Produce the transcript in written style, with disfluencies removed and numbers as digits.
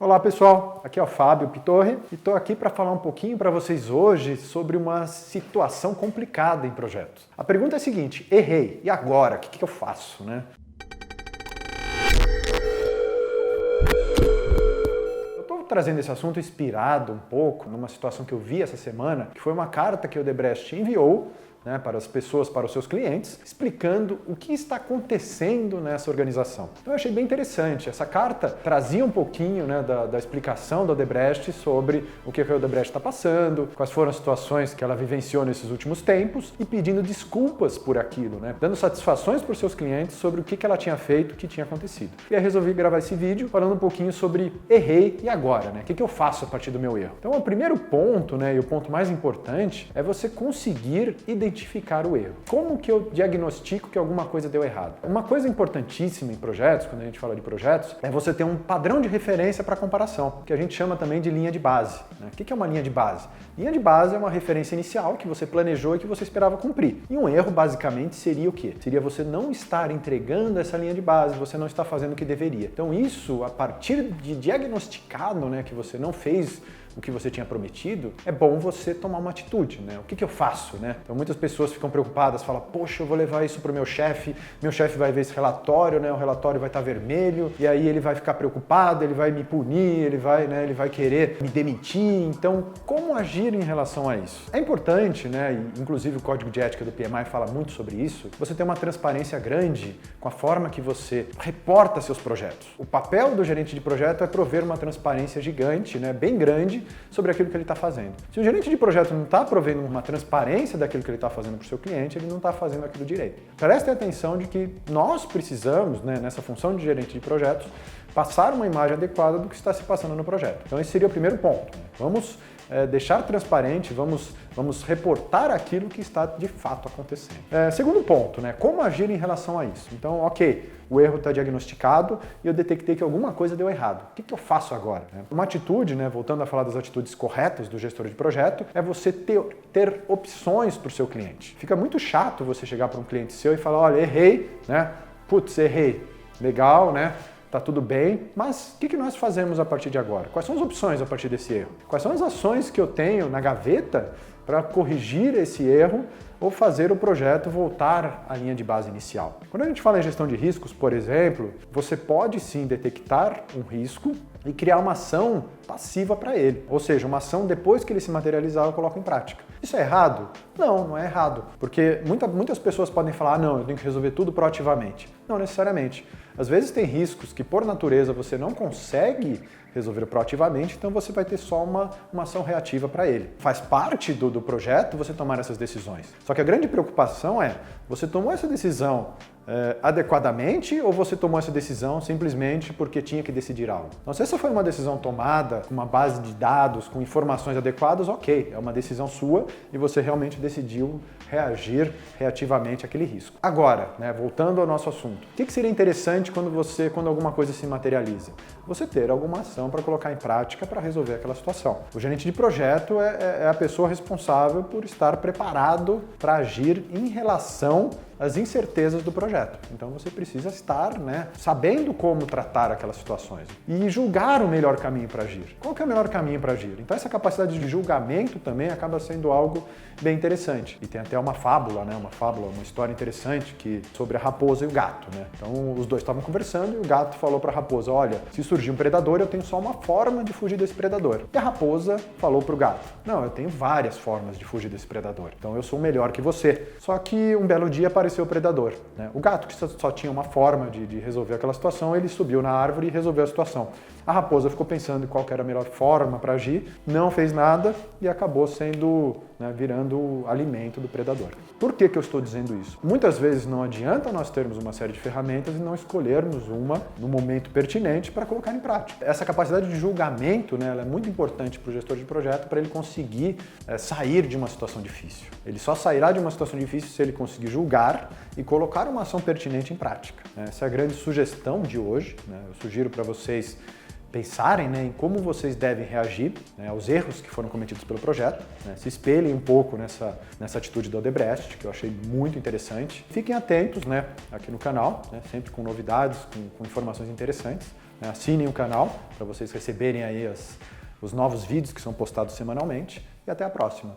Olá pessoal, aqui é o Fábio Pitorre e estou aqui para falar um pouquinho para vocês hoje sobre uma situação complicada em projetos. A pergunta é a seguinte: errei, e agora? O que eu faço, né? Eu estou trazendo esse assunto inspirado um pouco numa situação que eu vi essa semana, que foi uma carta que o Odebrecht enviou para as pessoas, para os seus clientes, explicando o que está acontecendo nessa organização. Então eu achei bem interessante. Essa carta trazia um pouquinho da explicação do Odebrecht sobre o que a Odebrecht está passando, quais foram as situações que ela vivenciou nesses últimos tempos e pedindo desculpas por aquilo, dando satisfações para os seus clientes sobre o que ela tinha feito, o que tinha acontecido. E aí resolvi gravar esse vídeo falando um pouquinho sobre errei e agora, O que eu faço a partir do meu erro? Então o primeiro ponto, e o ponto mais importante, é você conseguir identificar o erro. Como que eu diagnostico que alguma coisa deu errado? Uma coisa importantíssima em projetos, quando a gente fala de projetos, é você ter um padrão de referência para comparação, que a gente chama também de linha de base. O que é uma linha de base? Linha de base é uma referência inicial que você planejou e que você esperava cumprir. E um erro, basicamente, seria o quê? Seria você não estar entregando essa linha de base, você não está fazendo o que deveria. Então isso, a partir de diagnosticado, que você não fez o que você tinha prometido, é bom você tomar uma atitude, O que eu faço, Então muitas pessoas ficam preocupadas, falam, poxa, eu vou levar isso para o meu chefe vai ver esse relatório, o relatório vai estar vermelho, e aí ele vai ficar preocupado, ele vai me punir, ele vai querer me demitir. Então, como agir em relação a isso? É importante, e inclusive o código de ética do PMI fala muito sobre isso, você ter uma transparência grande com a forma que você reporta seus projetos. O papel do gerente de projeto é prover uma transparência gigante, bem grande, sobre aquilo que ele está fazendo. Se o gerente de projeto não está provendo uma transparência daquilo que ele está fazendo para o seu cliente, ele não está fazendo aquilo direito. Prestem atenção de que nós precisamos, nessa função de gerente de projetos, passar uma imagem adequada do que está se passando no projeto. Então esse seria o primeiro ponto. Vamos deixar transparente, vamos reportar aquilo que está de fato acontecendo. Segundo ponto, como agir em relação a isso? Então, ok, o erro está diagnosticado e eu detectei que alguma coisa deu errado. O que eu faço agora? Uma atitude, voltando a falar das atitudes corretas do gestor de projeto, é você ter opções para o seu cliente. Fica muito chato você chegar para um cliente seu e falar, olha, errei, Putz, errei. Legal, Tá tudo bem, mas o que nós fazemos a partir de agora? Quais são as opções a partir desse erro? Quais são as ações que eu tenho na gaveta para corrigir esse erro ou fazer o projeto voltar à linha de base inicial? Quando a gente fala em gestão de riscos, por exemplo, você pode sim detectar um risco e criar uma ação passiva para ele. Ou seja, uma ação depois que ele se materializar, eu coloco em prática. Isso é errado? Não, não é errado. Porque muitas pessoas podem falar, não, eu tenho que resolver tudo proativamente. Não necessariamente. Às vezes tem riscos que, por natureza, você não consegue resolver proativamente, então você vai ter só uma ação reativa para ele. Faz parte do projeto você tomar essas decisões. Só que a grande preocupação é, você tomou essa decisão adequadamente ou você tomou essa decisão simplesmente porque tinha que decidir algo? Então, se essa foi uma decisão tomada com uma base de dados, com informações adequadas, ok, é uma decisão sua e você realmente decidiu reagir reativamente àquele risco. Agora, voltando ao nosso assunto, o que seria interessante quando alguma coisa se materializa? Você ter alguma ação para colocar em prática para resolver aquela situação. O gerente de projeto é a pessoa responsável por estar preparado para agir em relação às incertezas do projeto. Então você precisa estar sabendo como tratar aquelas situações e julgar o melhor caminho para agir. Qual que é o melhor caminho para agir? Então essa capacidade de julgamento também acaba sendo algo bem interessante. E tem até uma fábula, uma história interessante sobre a raposa e o gato. Então os dois estavam conversando e o gato falou para a raposa, olha, se surgir um predador, eu tenho só uma forma de fugir desse predador. E a raposa falou para o gato, não, eu tenho várias formas de fugir desse predador. Então eu sou melhor que você. Só que um belo dia apareceu o predador. O gato, que só tinha uma forma de resolver aquela situação, ele subiu na árvore e resolveu a situação. A raposa ficou pensando em qual que era a melhor forma para agir, não fez nada e acabou virando alimento do predador. Por que eu estou dizendo isso? Muitas vezes não adianta nós termos uma série de ferramentas e não escolhermos uma no momento pertinente para colocar em prática. Essa capacidade de julgamento, ela é muito importante para o gestor de projeto para ele conseguir sair de uma situação difícil. Ele só sairá de uma situação difícil se ele conseguir julgar e colocar uma ação pertinente em prática. Essa é a grande sugestão de hoje. Eu sugiro para vocês pensarem em como vocês devem reagir aos erros que foram cometidos pelo projeto, se espelhem um pouco nessa atitude do Odebrecht, que eu achei muito interessante. Fiquem atentos aqui no canal, sempre com novidades, com informações interessantes, né? Assinem o canal para vocês receberem aí os novos vídeos que são postados semanalmente e até a próxima.